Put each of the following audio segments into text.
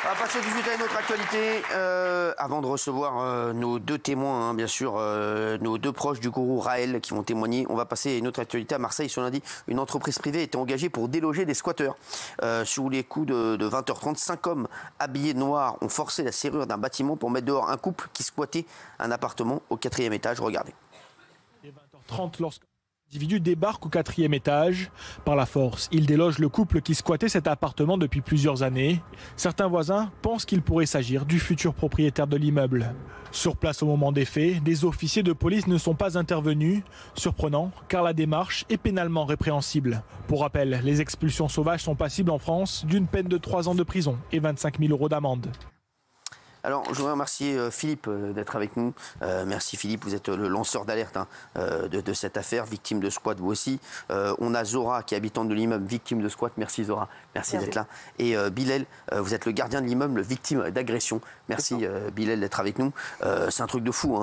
On va passer tout de suite à une autre actualité. Avant de recevoir nos deux témoins, bien sûr, nos deux proches du gourou Raël qui vont témoigner, on va passer à une autre actualité. À Marseille, ce lundi, une entreprise privée était engagée pour déloger des squatteurs. Sous les coups de 20h30, 5 hommes habillés de noir ont forcé la serrure d'un bâtiment pour mettre dehors un couple qui squattait un appartement au 4e étage. Regardez. Et 20h30, lorsqu'un individu débarque au 4e étage. Par la force, il déloge le couple qui squattait cet appartement depuis plusieurs années. Certains voisins pensent qu'il pourrait s'agir du futur propriétaire de l'immeuble. Sur place au moment des faits, des officiers de police ne sont pas intervenus. Surprenant, car la démarche est pénalement répréhensible. Pour rappel, les expulsions sauvages sont passibles en France d'une peine de 3 ans de prison et 25 000 € d'amende. Alors, je voudrais remercier Philippe d'être avec nous. Merci Philippe, vous êtes le lanceur d'alerte de cette affaire, victime de squat vous aussi. On a Zora qui est habitante de l'immeuble, victime de squat. Merci Zora, merci d'être là. Et Bilal, vous êtes le gardien de l'immeuble, victime d'agression. Merci Bilal d'être avec nous. C'est un truc de fou,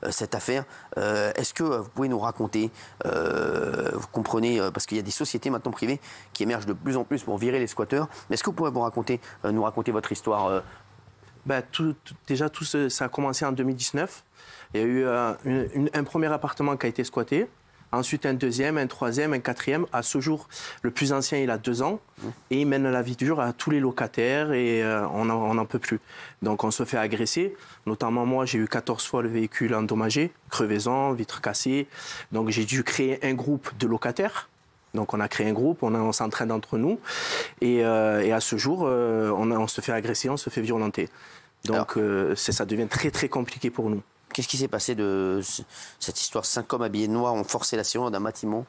cette affaire. Est-ce que vous pouvez nous raconter, vous comprenez, parce qu'il y a des sociétés maintenant privées qui émergent de plus en plus pour virer les squatteurs. Mais est-ce que vous pouvez nous raconter votre histoire Déjà, ça a commencé en 2019. Il y a eu un premier appartement qui a été squatté. Ensuite, un deuxième, un troisième, un quatrième. À ce jour, le plus ancien, il a 2 ans. Et il mène la vie dure à tous les locataires et on n'en peut plus. Donc, on se fait agresser. Notamment, moi, j'ai eu 14 fois le véhicule endommagé, crevaison, vitres cassées. Donc, j'ai dû créer un groupe de locataires. Donc on a créé un groupe, on s'entraîne entre nous et à ce jour, on se fait agresser, on se fait violenter. Donc ça devient très très compliqué pour nous. Qu'est-ce qui s'est passé de cette histoire? 5 hommes habillés de noir ont forcé la serrure d'un bâtiment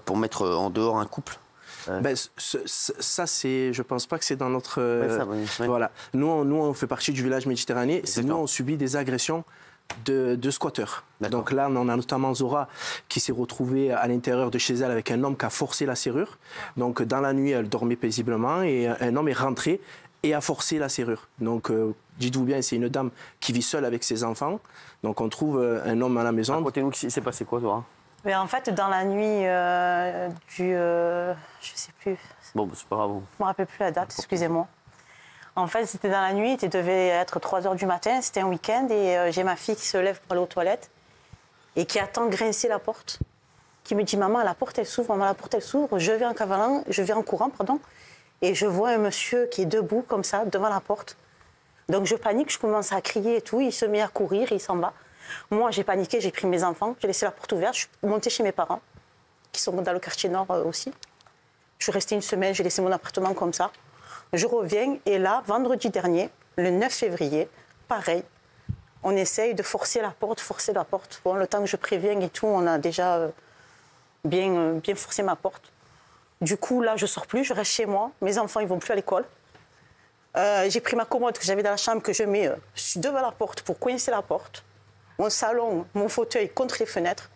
pour mettre en dehors un couple. Ça, je pense pas que c'est dans notre... oui. Voilà. Nous, on fait partie du village méditerranéen. Nous, on subit des agressions de squatteurs. Donc là, on a notamment Zora qui s'est retrouvée à l'intérieur de chez elle avec un homme qui a forcé la serrure. Donc dans la nuit, elle dormait paisiblement et un homme est rentré et a forcé la serrure. Donc dites-vous bien, c'est une dame qui vit seule avec ses enfants. Donc on trouve un homme à la maison. Racontez-nous, il s'est passé quoi, Zora? Mais en fait, dans la nuit je sais plus. Bon, c'est pas grave. Je me rappelle plus la date, excusez-moi. En fait, c'était dans la nuit, il devait être 3 h du matin, c'était un week-end, et j'ai ma fille qui se lève pour aller aux toilettes et qui attend grincer la porte, qui me dit « Maman, la porte elle s'ouvre, maman, la porte elle s'ouvre ». Je vais en courant, et je vois un monsieur qui est debout comme ça, devant la porte. Donc je panique, je commence à crier et tout, il se met à courir, il s'en va. Moi, j'ai paniqué, j'ai pris mes enfants, j'ai laissé la porte ouverte, je suis montée chez mes parents, qui sont dans le quartier nord aussi. Je suis restée 1 semaine, j'ai laissé mon appartement comme ça. Je reviens et là, vendredi dernier, le 9 février, pareil, on essaye de forcer la porte. Bon, le temps que je préviens et tout, on a déjà bien forcé ma porte. Du coup, là, je sors plus, je reste chez moi. Mes enfants, ils vont plus à l'école. J'ai pris ma commode que j'avais dans la chambre, que je mets devant la porte pour coincer la porte. Mon salon, mon fauteuil contre les fenêtres.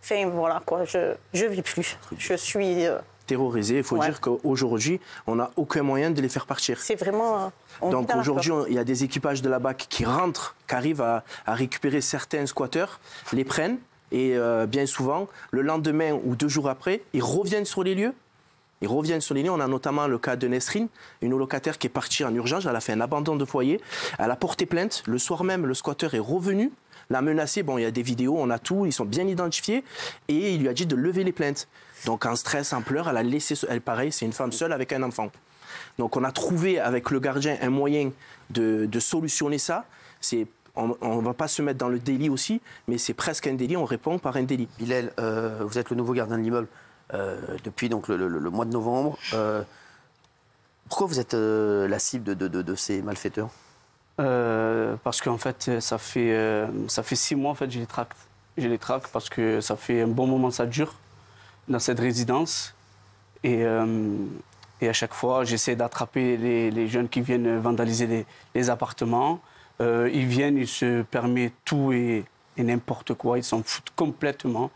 Enfin, voilà, quoi, je vis plus. Je suis... terrorisés. Il faut dire qu'aujourd'hui, on n'a aucun moyen de les faire partir. C'est vraiment... Donc aujourd'hui, il y a des équipages de la BAC qui rentrent, qui arrivent à récupérer certains squatteurs, les prennent, et bien souvent, le lendemain ou 2 jours après, ils reviennent sur les lieux. On a notamment le cas de Nesrine, une locataire qui est partie en urgence, elle a fait un abandon de foyer, elle a porté plainte, le soir même, le squatteur est revenu, l'a menacé, bon, il y a des vidéos, on a tout, ils sont bien identifiés, et il lui a dit de lever les plaintes. Donc en stress, en pleurs, elle a laissé... Elle, pareil, c'est une femme seule avec un enfant. Donc on a trouvé avec le gardien un moyen de solutionner ça. On ne va pas se mettre dans le délit aussi, mais c'est presque un délit, on répond par un délit. Bilal, vous êtes le nouveau gardien de l'immeuble depuis donc, le mois de novembre. Pourquoi vous êtes la cible de ces malfaiteurs? Parce qu'en fait, ça fait 6 mois, en fait, je les traque parce que ça fait un bon moment que ça dure dans cette résidence. Et à chaque fois, j'essaie d'attraper les jeunes qui viennent vandaliser les appartements. Ils viennent, ils se permettent tout et n'importe quoi. Ils s'en foutent complètement.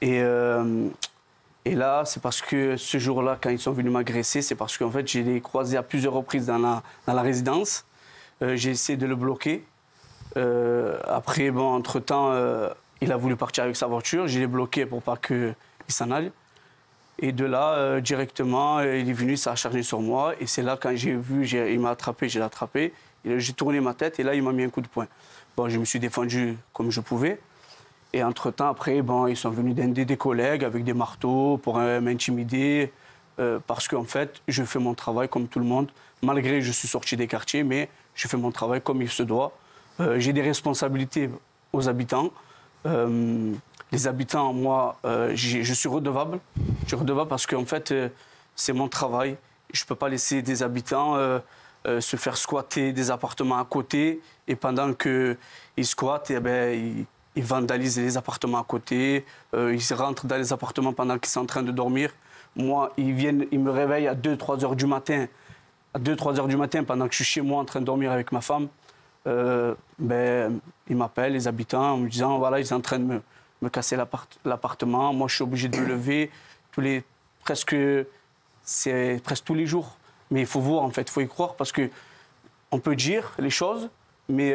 Et là, c'est parce que ce jour-là, quand ils sont venus m'agresser, c'est parce qu'en fait, je l'ai croisé à plusieurs reprises dans la résidence. J'ai essayé de le bloquer. Après, bon, entre-temps, il a voulu partir avec sa voiture. Je l'ai bloqué pour pas qu'il s'en aille. Et de là, directement, il est venu, ça a chargé sur moi. Et c'est là, quand j'ai vu, il m'a attrapé, j'ai attrapé. J'ai tourné ma tête et là, il m'a mis un coup de poing. Bon, je me suis défendu comme je pouvais. Et entre-temps, après, bon, ils sont venus des collègues avec des marteaux pour m'intimider. Parce qu'en fait, je fais mon travail comme tout le monde. Malgré que je suis sorti des quartiers, mais je fais mon travail comme il se doit. J'ai des responsabilités aux habitants. Les habitants, moi, je suis redevable. Je suis redevable parce qu'en fait, c'est mon travail. Je ne peux pas laisser des habitants se faire squatter des appartements à côté. Et pendant qu'ils squattent, eh ben, ils vandalisent les appartements à côté. Ils rentrent dans les appartements pendant qu'ils sont en train de dormir. Moi, ils me réveillent à 2-3 heures du matin. À 2-3 heures du matin, pendant que je suis chez moi en train de dormir avec ma femme. Ils m'appellent, les habitants, en me disant, voilà, ils sont en train de me casser l'appartement. Moi, je suis obligé de me lever c'est presque tous les jours. Mais il faut voir, en fait, il faut y croire, parce qu'on peut dire les choses, mais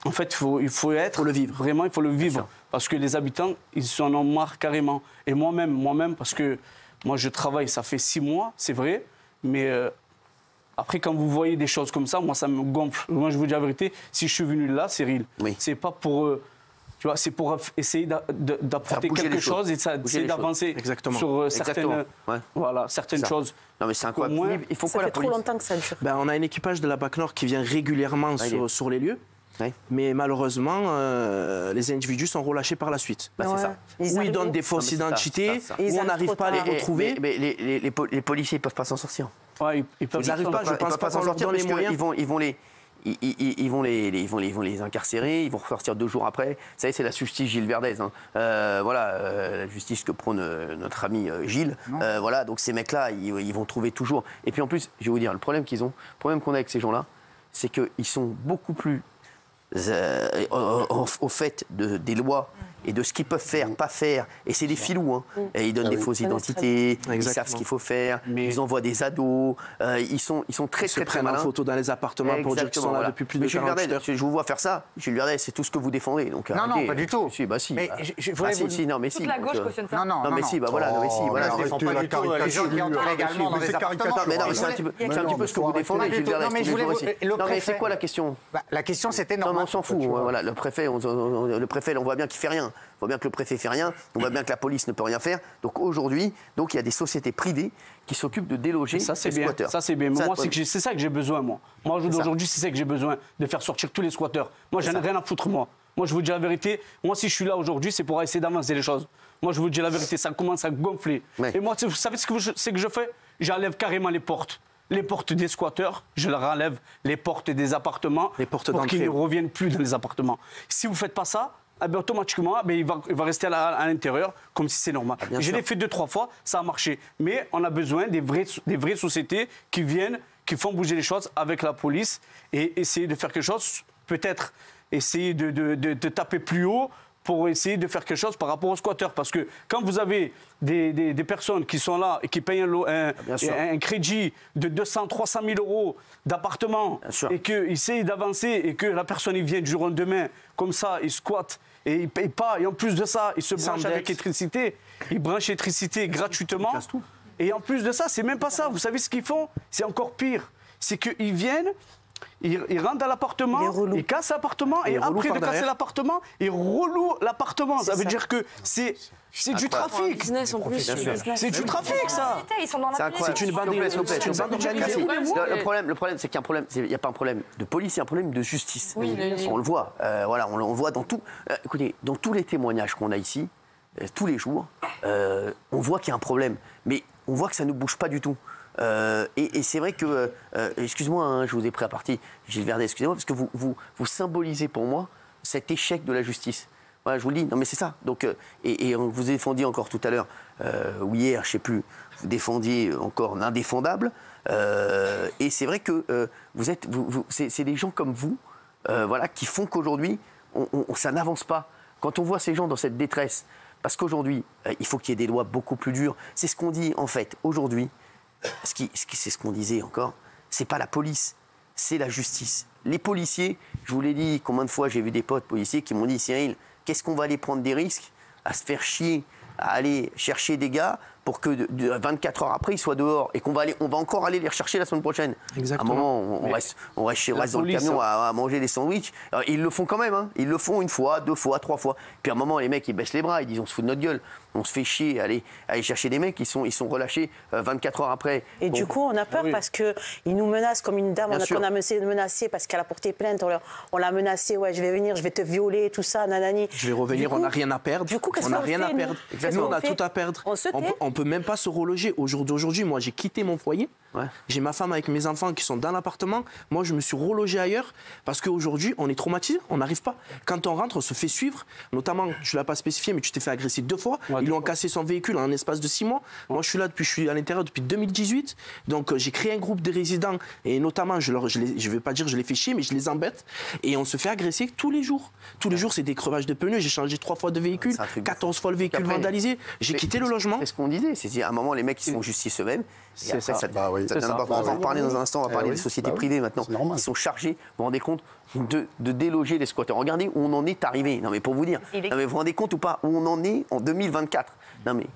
en fait, il faut le vivre. Vraiment, il faut le vivre. Parce que les habitants, ils en ont marre carrément. Et moi-même, parce que moi, je travaille, ça fait 6 mois, c'est vrai, mais... Après, quand vous voyez des choses comme ça, moi, ça me gonfle. Moi, je vous dis la vérité, si je suis venu là, Cyril, c'est pas pour... tu vois, c'est pour essayer d'apporter quelque chose et d'essayer d'avancer sur certaines choses. Non, mais c'est incroyable. Il faut ça quoi, fait la police ? trop longtemps que ça dure. On a un équipage de la BAC Nord qui vient régulièrement sur les lieux. Oui. Mais malheureusement, les individus sont relâchés par la suite. C'est ça. Ou ils donnent des fausses identités, ou on n'arrive pas à les retrouver. Mais les policiers ne peuvent pas s'en sortir. Ouais, ils n'arrivent pas, je pense pas qu'on leur donne les moyens. Ils vont les incarcérer, ils vont ressortir 2 jours après. Vous savez, c'est la justice Gilles Verdez. La justice que prône notre ami Gilles. Donc ces mecs-là, ils vont trouver toujours. Et puis en plus, je vais vous dire, le problème qu'on a avec ces gens-là, c'est qu'ils sont beaucoup plus au fait des lois et de ce qu'ils peuvent faire, pas faire. Et c'est des filous. Et ils donnent des fausses identités, ils savent ce qu'il faut faire, ils envoient des ados, ils sont très très malins. Ils en photo dans les appartements pour dire qu'ils sont là depuis plus de 48 heures. Je vous vois faire ça, Gilles Verdez, c'est tout ce que vous défendez. Donc, non, pas du tout. Si, bah si. Mais je voulais vous dire... Toute la gauche cautionne ça. Non, mais si, bah voilà. Ils ne sont pas du tout les gens qui entrent également dans les appartements. Mais non, c'est un petit peu ce que vous défendez, Gilles Verdez. Non, mais c'est quoi la question ? La question, c'était normal. normal. On s'en fout. Le préfet, on voit bien qu'il fait rien. On voit bien que le préfet fait rien. On voit bien que la police ne peut rien faire. Donc aujourd'hui, il y a des sociétés privées qui s'occupent de déloger les squatteurs. Ça, c'est bien. Moi, c'est ça que j'ai besoin, moi. Moi, aujourd'hui, c'est ça que j'ai besoin, de faire sortir tous les squatteurs. Moi, j'en ai rien à foutre, moi. Moi, je vous dis la vérité. Moi, si je suis là aujourd'hui, c'est pour essayer d'avancer les choses. Moi, je vous dis la vérité, ça commence à gonfler. Et moi, vous savez ce que je fais ? J'enlève carrément les portes. Les portes des squatteurs, je leur enlève les portes des appartements pour qu'ils ne reviennent plus dans les appartements. Si vous ne faites pas ça, automatiquement, il va rester à l'intérieur comme si c'est normal. Je l'ai fait 2-3 fois, ça a marché. Mais on a besoin des vraies sociétés qui font bouger les choses avec la police et essayer de faire quelque chose, peut-être essayer de taper plus haut pour essayer de faire quelque chose par rapport aux squatteurs. Parce que quand vous avez des personnes qui sont là et qui payent un crédit de 200-300 000 euros d'appartement et qu'ils essayent d'avancer et que la personne vient du jour au lendemain, comme ça, il squatte et il ne paye pas. Et en plus de ça, il se branche avec l'électricité. Il branche l'électricité gratuitement. Et en plus de ça, c'est même pas ça. Vous savez ce qu'ils font ? C'est encore pire. C'est qu'ils viennent... Ils rentrent dans l'appartement, ils cassent l'appartement et après de casser l'appartement, ils relouent l'appartement. Ça veut dire que c'est du trafic. C'est du trafic, ça. C'est une bande organisée. Le problème, c'est qu'il n'y a pas un problème de police, il y a un problème de justice. On le voit. On le voit dans tout. Écoutez, dans tous les témoignages qu'on a ici, tous les jours, on voit qu'il y a un problème. Mais on voit que ça ne bouge pas du tout. Et c'est vrai que, excuse-moi, je vous ai pris à partie, Gilles Verdez, excusez-moi, parce que vous symbolisez pour moi cet échec de la justice. Voilà, je vous le dis, non mais c'est ça. Donc, et on vous défendiez encore tout à l'heure, ou hier, je ne sais plus, vous défendiez encore l'indéfendable. Et c'est vrai que c'est des gens comme vous qui font qu'aujourd'hui, ça n'avance pas. Quand on voit ces gens dans cette détresse, parce qu'aujourd'hui, il faut qu'il y ait des lois beaucoup plus dures. C'est ce qu'on dit en fait aujourd'hui. C'est ce qu'on disait encore, c'est pas la police, c'est la justice. Les policiers, je vous l'ai dit, combien de fois j'ai vu des potes policiers qui m'ont dit, Cyril, qu'est-ce qu'on va aller prendre des risques à se faire chier, à aller chercher des gars pour que 24 heures après, ils soient dehors et qu'on va encore aller les rechercher la semaine prochaine. Exactement. À un moment, on reste dans le camion à manger des sandwichs. Alors, ils le font quand même, hein. Ils le font une fois, 2 fois, 3 fois. Puis à un moment, les mecs, ils baissent les bras, ils disent on se fout de notre gueule. On se fait chier, aller chercher des mecs, ils sont relâchés 24 heures après. Et du coup, on a peur parce qu'ils nous menacent comme une dame qu'on a menacée parce qu'elle a porté plainte. On l'a menacée, ouais, je vais venir, je vais te violer, tout ça, nanani. Je vais revenir, on n'a rien à perdre. Du coup, on n'a rien à perdre. Nous, on a tout à perdre. On peut même pas se reloger. Aujourd'hui, moi, j'ai quitté mon foyer. Ouais. J'ai ma femme avec mes enfants qui sont dans l'appartement. Moi, je me suis relogé ailleurs parce qu'aujourd'hui, on est traumatisé, on n'arrive pas. Quand on rentre, on se fait suivre. Notamment, tu ne l'as pas spécifié, mais tu t'es fait agresser 2 fois. Ouais, ils lui ont cassé son véhicule en un espace de 6 mois. Moi, je suis à l'intérieur depuis 2018. Donc, j'ai créé un groupe de résidents et notamment, je ne vais pas dire je les fais chier, mais je les embête. Et on se fait agresser tous les jours. Tous les jours, c'est des crevages de pneus. J'ai changé 3 fois de véhicule, 14 fois le véhicule vandalisé. J'ai quitté le logement. C'est ce qu'on disait. C'est à un moment, les mecs, ils font justice eux-mêmes. Et après, ça on va en parler dans un instant. On va parler des sociétés privées maintenant. Qui sont chargées, vous vous rendez compte, de déloger les squatteurs. Regardez où on en est arrivé. Non, mais pour vous dire, non, mais vous vous rendez compte ou pas où on en est en 2024. Non, mais